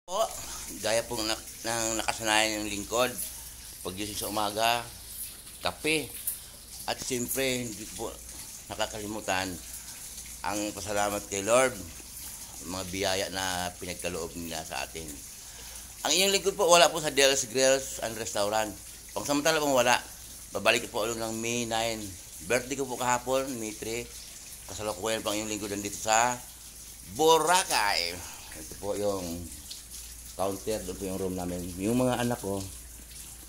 Po, gaya po ng nakasanayan ng lingkod, paggising sa umaga, kape, at siyempre hindi po nakakalimutan ang pasalamat kay Lord, mga biyaya na pinagkaloob nila sa atin. Ang inyong lingkod po, wala po sa Del's Grills and Restaurant. Pangsamantala pong wala, babalik po ulit ng May 9. Birthday ko po kahapon, May 3. Kasalukuyan pang inyong lingkod dito sa Boracay. Ito po yung counter, doon po yung room namin. Yung mga anak ko,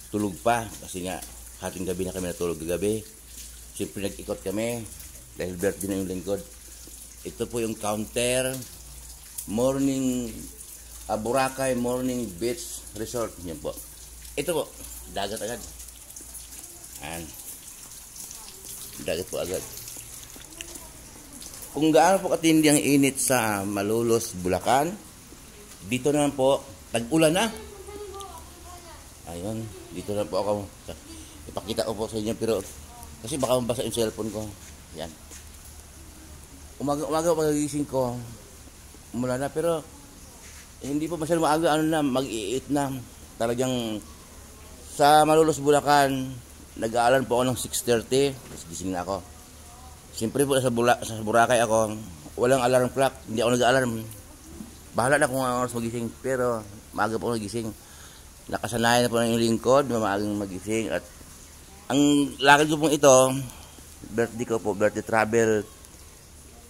tulog pa. Kasi nga, hating gabi na kami natulog gabi. Siyempre nag-ikot kami. Dahil birthday na yung lingkod. Ito po yung counter. Morning, Boracay Morning Beach Resort. Yan po. Ito po, dagat agad. Yan. Dagat po agad. Kung gaano po katindi ang init sa Malolos, Bulacan, dito naman po, tag-ulan na. Ayun, dito na po ako. Ipakita ko po sa inyo, pero kasi baka mabasa yung cellphone ko. Yan. Umaga pagkagising ko, mula na, pero hindi po masyadong maaga, mag-i-8 na. Talagang sa Malolos, Bulacan, nag-aalan po ako ng 6:30, tapos gising na ako. Siyempre po sa Boracay ako, walang alarm clock, hindi ako nag-alarm. Bahala na kung ano oras magising, pero maaga po nagising. Nakasanayan na po ng lingkod, maagang magising. At ang lakad ko pong ito, birthday ko po, birthday travel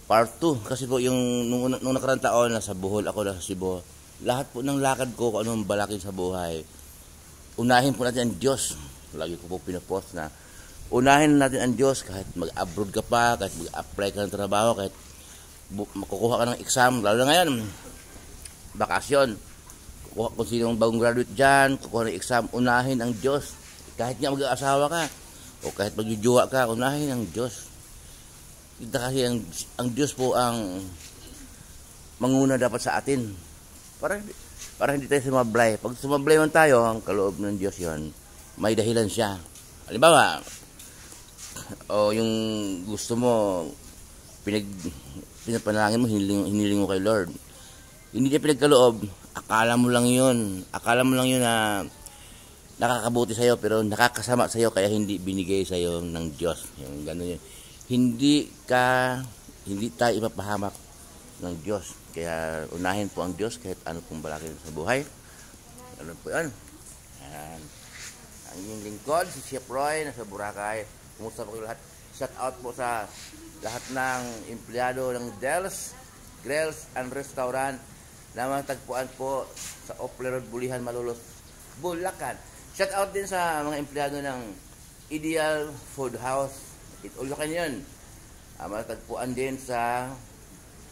part 2. Kasi po yung nung nakarang taon, nasa Bohol ako, nasa Cebu. Lahat po ng lakad ko, kung anong balakin sa buhay, unahin po natin ang Diyos. Lagi ko po pinapost na unahin natin ang Diyos. Kahit mag-abroad ka pa, kahit mag-apply ka ng trabaho, kahit makukuha ka ng exam, lalo na ngayon, bakasyon. Kung sino bagong graduate dyan, kukuha ng exam, unahin ang Diyos. Kahit nga mag-aasawa ka, o kahit magjujuwa ka, unahin ang Diyos. Kasi ang Diyos po ang manguna dapat sa atin. Para hindi tayo sumablay. Pag sumablay man tayo, ang kaloob ng Diyos yon, may dahilan siya. Halimbawa, o yung gusto mo, pinapanalangin mo, hiniling mo kay Lord. Hindi niya pinagkaloob, akala mo lang yun na nakakabuti sa'yo, pero nakakasama sa'yo, kaya hindi binigay sa'yo ng Diyos. Yung gano'n yun. Hindi tayo ipapahamak ng Diyos. Kaya unahin po ang Diyos kahit ano pong balakin sa buhay. Ano po yan? Ayan. Ang inyong lingkod, si Chef Roy, nasa Boracay. Kumusta po kayo lahat? Shout out po sa lahat ng empleyado ng Del's Grills and Restaurant na matagpuan po sa Opler Road, Bulihan, Malolos, Bulacan. Shout out din sa mga empleyado ng Ideal Food House. Ulukan yun. Matagpuan din sa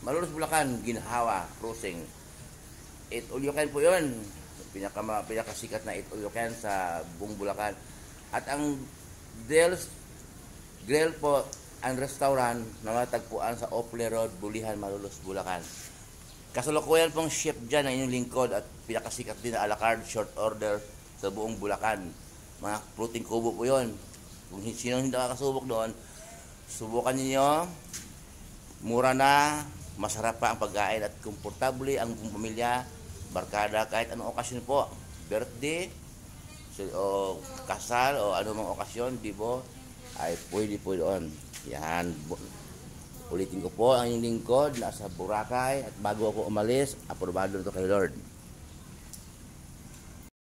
Malolos, Bulacan, Ginhawa Crossing. Ulukan po yun. Pinakasikat na ulukan sa buong Bulacan. At ang Del's Grill po ang restaurant na matagpuan sa Opler Road, Bulihan, Malolos, Bulacan. Kasalukuyan pong chef dyan ang inyong lingkod at pinakasikat din na a la carte short order sa buong Bulacan. Mga floating kubo po yun. Kung sino hindi nakakasubok doon, subukan niyo. Mura na, masarap pa ang pagkain at komportable ang buong pamilya, barkada, kahit anong okasyon po. Birthday, o kasal, o anumang okasyon, di ba? Ay pwede po doon. Yan. Ulitin ko po ang inyong lingkod nasa Boracay, at bago ako umalis, aprobado ito kay Lord.